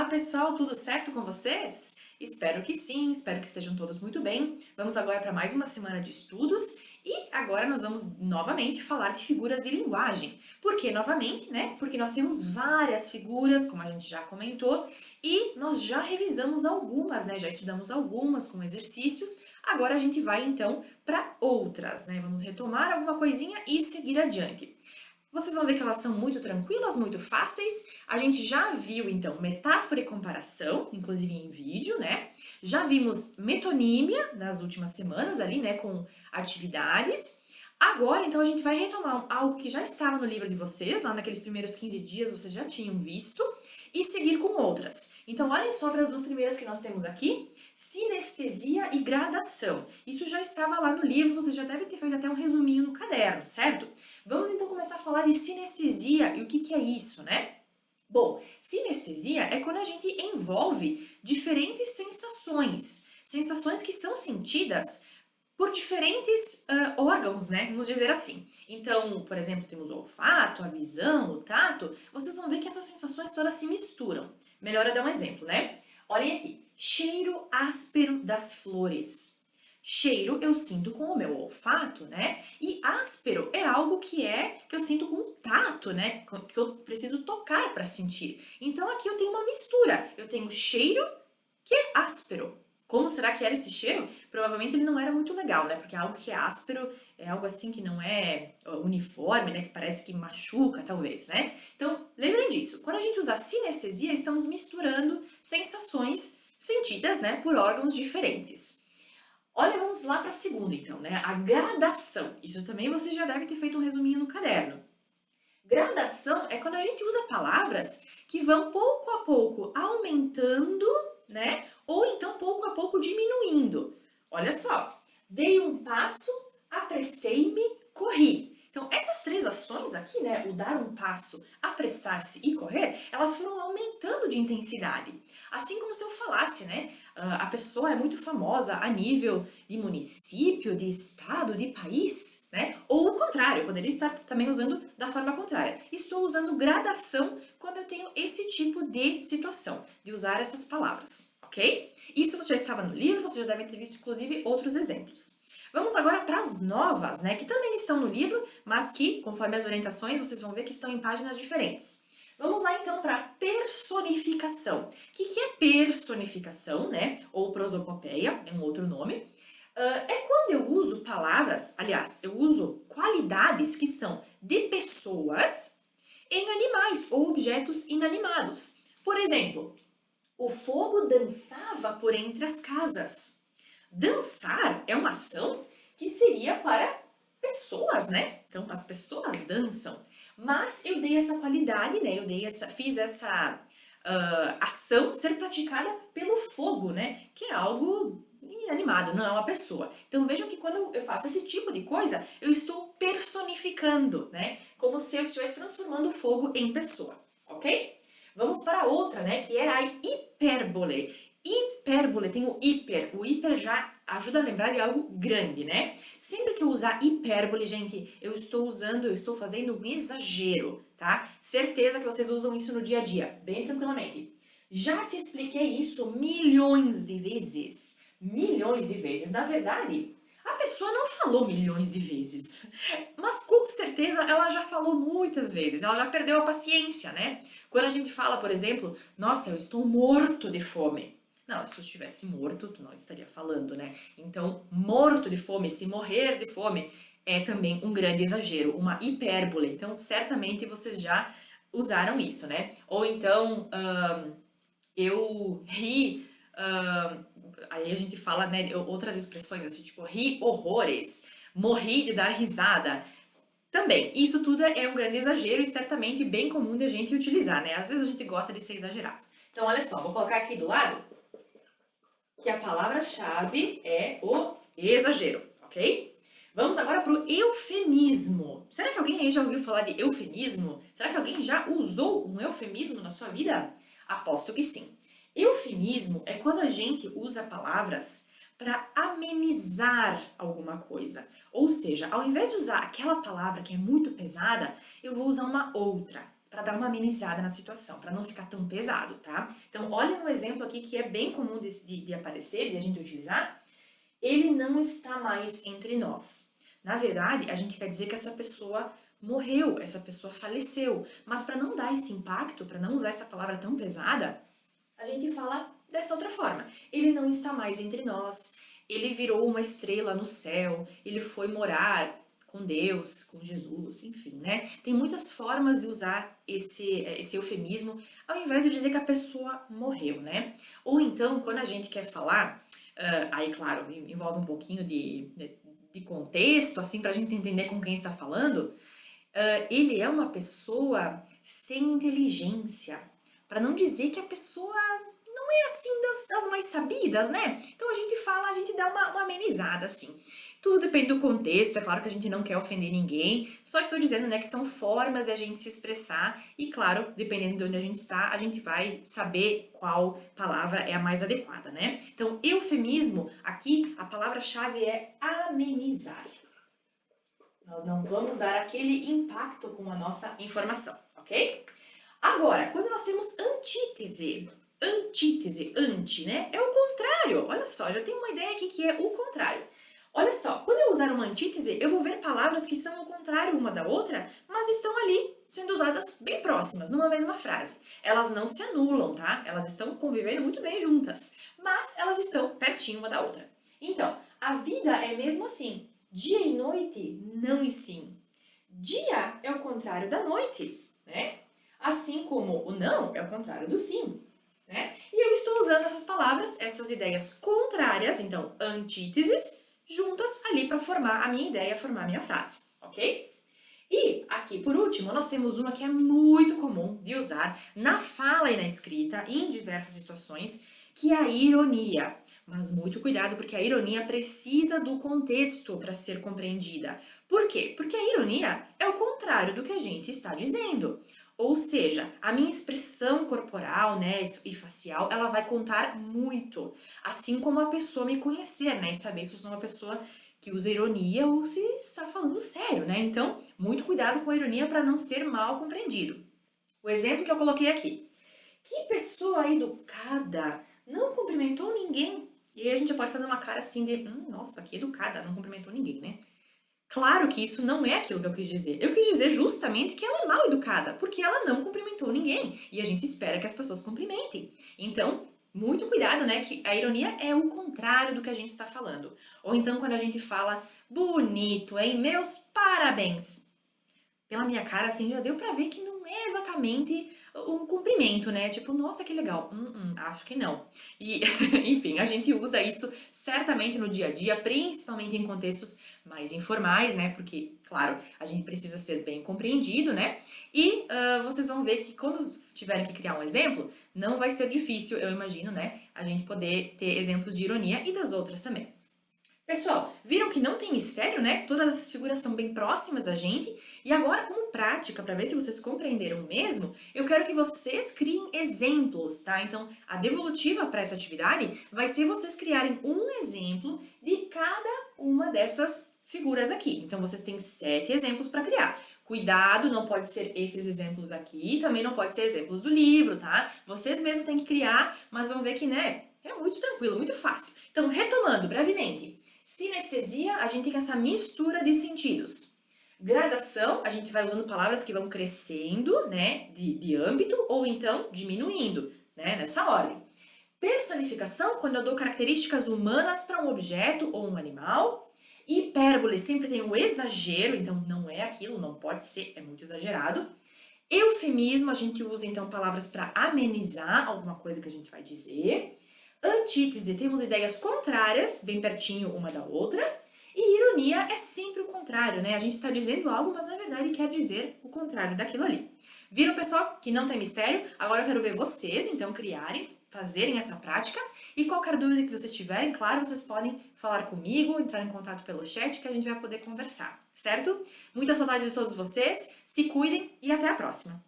pessoal, tudo certo com vocês? Espero que sim, espero que estejam todos muito bem. Vamos agora para mais uma semana de estudos e agora nós vamos novamente falar de figuras de linguagem. Por que novamente, né? Porque nós temos várias figuras, como a gente já comentou, e nós já revisamos algumas, né? Já estudamos algumas com exercícios. Agora a gente vai então para outras, né? Vamos retomar alguma coisinha e seguir adiante. Vocês vão ver que elas são muito tranquilas, muito fáceis. A gente já viu, então, metáfora e comparação, inclusive em vídeo, né? Já vimos metonímia nas últimas semanas ali, né, com atividades. Agora, então, a gente vai retomar algo que já estava no livro de vocês, lá naqueles primeiros 15 dias vocês já tinham visto, e seguir com outras. Então, olhem só para as duas primeiras que nós temos aqui, sinestesia e gradação. Isso já estava lá no livro, vocês já devem ter feito até um resuminho no caderno, certo? Vamos então começar a falar de sinestesia e o que é isso, né? Bom, sinestesia é quando a gente envolve diferentes sensações, sensações que são sentidas por diferentes órgãos, né? Vamos dizer assim. Então, por exemplo, temos o olfato, a visão, o tato. Vocês vão ver que essas sensações todas se misturam. Melhor eu dar um exemplo, né? Olhem aqui. Cheiro áspero das flores. Cheiro eu sinto com o meu olfato, né? E áspero é algo que eu sinto com o tato, né? Que eu preciso tocar para sentir. Então aqui eu tenho uma mistura. Eu tenho cheiro que é áspero. Como será que era esse cheiro? Provavelmente ele não era muito legal, né? Porque algo que é áspero é algo assim que não é uniforme, né? Que parece que machuca, talvez, né? Então, lembrem disso. Quando a gente usa sinestesia, estamos misturando sensações sentidas, né? Por órgãos diferentes. Olha, vamos lá para a segunda, então, né? A gradação. Isso também vocês já devem ter feito um resuminho no caderno. Gradação é quando a gente usa palavras que vão pouco a pouco aumentando, né? Ou então pouco a pouco diminuindo. Olha só, dei um passo, apressei-me, corri. Então, essas três ações aqui, né? O dar um passo, apressar-se e correr, elas foram aumentando de intensidade. Assim como se eu falasse, né? A pessoa é muito famosa a nível de município, de estado, de país, né? Ou o contrário, eu poderia estar também usando da forma contrária. Estou usando gradação quando eu tenho esse tipo de situação, de usar essas palavras, ok? Isso já estava no livro, vocês já devem ter visto, inclusive, outros exemplos. Vamos agora para as novas, né? Que também estão no livro, mas que, conforme as orientações, vocês vão ver que estão em páginas diferentes. Vamos lá então para personificação. O que é personificação, né? Ou prosopopeia, é um outro nome. É quando eu uso palavras, aliás, eu uso qualidades que são de pessoas em animais ou objetos inanimados. Por exemplo, o fogo dançava por entre as casas. Dançar é uma ação que seria para pessoas, né? Então, as pessoas dançam. Mas eu dei essa qualidade, né? Fiz essa ação ser praticada pelo fogo, né? Que é algo inanimado, não é uma pessoa. Então vejam que quando eu faço esse tipo de coisa, eu estou personificando, né? Como se eu estivesse transformando o fogo em pessoa, ok? Vamos para outra, né? Que é a hipérbole. Hipérbole, tem o hiper. O hiper já ajuda a lembrar de algo grande, né? Sempre que eu usar hipérbole, gente, eu estou fazendo um exagero, tá? Certeza que vocês usam isso no dia a dia, bem tranquilamente. Já te expliquei isso milhões de vezes. Milhões de vezes. Na verdade, a pessoa não falou milhões de vezes, mas com certeza ela já falou muitas vezes, ela já perdeu a paciência, né? Quando a gente fala, por exemplo, nossa, eu estou morto de fome. Não, se eu estivesse morto, tu não estaria falando, né? Então, morto de fome, se morrer de fome, é também um grande exagero, uma hipérbole. Então, certamente vocês já usaram isso, né? Ou então, eu ri, aí a gente fala, né, outras expressões, assim, tipo, ri horrores, morri de dar risada. Também, isso tudo é um grande exagero e certamente bem comum de a gente utilizar, né? Às vezes a gente gosta de ser exagerado. Então, olha só, vou colocar aqui do lado que a palavra-chave é o exagero, ok? Vamos agora para o eufemismo. Será que alguém aí já ouviu falar de eufemismo? Será que alguém já usou um eufemismo na sua vida? Aposto que sim. Eufemismo é quando a gente usa palavras para amenizar alguma coisa. Ou seja, ao invés de usar aquela palavra que é muito pesada, eu vou usar uma outra para dar uma amenizada na situação, para não ficar tão pesado, tá? Então, olha um exemplo aqui que é bem comum de aparecer, de a gente utilizar. Ele não está mais entre nós. Na verdade, a gente quer dizer que essa pessoa morreu, essa pessoa faleceu. Mas para não dar esse impacto, para não usar essa palavra tão pesada, a gente fala dessa outra forma. Ele não está mais entre nós. Ele virou uma estrela no céu. Ele foi morar com Deus, com Jesus, enfim, né? Tem muitas formas de usar esse eufemismo ao invés de dizer que a pessoa morreu, né? Ou então, quando a gente quer falar, aí, claro, envolve um pouquinho de contexto, assim, pra gente entender com quem está falando, ele é uma pessoa sem inteligência. Para não dizer que a pessoa não é assim das mais sabidas, né? Então a gente fala, a gente dá uma amenizada, assim. Tudo depende do contexto, é claro que a gente não quer ofender ninguém, só estou dizendo, né, que são formas de a gente se expressar e, claro, dependendo de onde a gente está, a gente vai saber qual palavra é a mais adequada, né? Então, eufemismo, aqui a palavra-chave é amenizar. Nós não vamos dar aquele impacto com a nossa informação, ok? Agora, quando nós temos antítese, anti, né? É o contrário. Olha só, já tenho uma ideia aqui que é o contrário. Olha só, quando eu usar uma antítese, eu vou ver palavras que são o contrário uma da outra, mas estão ali sendo usadas bem próximas, numa mesma frase. Elas não se anulam, tá? Elas estão convivendo muito bem juntas, mas elas estão pertinho uma da outra. Então, a vida é mesmo assim. Dia e noite, não e sim. Dia é o contrário da noite, né? Assim como o não é o contrário do sim, né? E eu estou usando essas palavras, essas ideias contrárias, então antíteses, juntas ali para formar a minha ideia, formar a minha frase, ok? E aqui, por último, nós temos uma que é muito comum de usar na fala e na escrita, em diversas situações, que é a ironia. Mas muito cuidado, porque a ironia precisa do contexto para ser compreendida. Por quê? Porque a ironia é o contrário do que a gente está dizendo. Ou seja, a minha expressão corporal, né, e facial, ela vai contar muito. Assim como a pessoa me conhecer, né, e saber se eu sou uma pessoa que usa ironia ou se está falando sério, né? Então, muito cuidado com a ironia para não ser mal compreendido. O exemplo que eu coloquei aqui. Que pessoa educada não cumprimentou ninguém. E aí a gente já pode fazer uma cara assim de, nossa, que educada, não cumprimentou ninguém, né? Claro que isso não é aquilo que eu quis dizer. Eu quis dizer justamente que ela é mal educada, porque ela não cumprimentou ninguém. E a gente espera que as pessoas cumprimentem. Então, muito cuidado, né? Que a ironia é o contrário do que a gente está falando. Ou então, quando a gente fala, bonito, hein? Meus parabéns. Pela minha cara, assim, já deu pra ver que não é exatamente um cumprimento, né? Tipo, nossa, que legal. Acho que não. E, enfim, a gente usa isso certamente no dia a dia, principalmente em contextos mais informais, né? Porque, claro, a gente precisa ser bem compreendido, né? E vocês vão ver que quando tiverem que criar um exemplo, não vai ser difícil, eu imagino, né? A gente poder ter exemplos de ironia e das outras também. Pessoal, viram que não tem mistério, né? Todas as figuras são bem próximas da gente. E agora, como prática, para ver se vocês compreenderam mesmo, eu quero que vocês criem exemplos, tá? Então, a devolutiva para essa atividade vai ser vocês criarem um exemplo de cada uma dessas figuras aqui. Então, vocês têm 7 exemplos para criar. Cuidado, não pode ser esses exemplos aqui, também não pode ser exemplos do livro, tá? Vocês mesmos têm que criar, mas vão ver que, né, é muito tranquilo, muito fácil. Então, retomando brevemente. Sinestesia, a gente tem essa mistura de sentidos. Gradação, a gente vai usando palavras que vão crescendo, né, de âmbito, ou então diminuindo, né, nessa ordem. Personificação, quando eu dou características humanas para um objeto ou um animal. Hipérbole, sempre tem um exagero, então não é aquilo, não pode ser, é muito exagerado. Eufemismo, a gente usa então palavras para amenizar alguma coisa que a gente vai dizer. Antítese, temos ideias contrárias, bem pertinho uma da outra. E ironia é sempre o contrário, né? A gente está dizendo algo, mas na verdade quer dizer o contrário daquilo ali. Viram, pessoal, que não tem mistério? Agora eu quero ver vocês, então, criarem, fazerem essa prática. E qualquer dúvida que vocês tiverem, claro, vocês podem falar comigo, entrar em contato pelo chat, que a gente vai poder conversar, certo? Muitas saudades de todos vocês, se cuidem e até a próxima!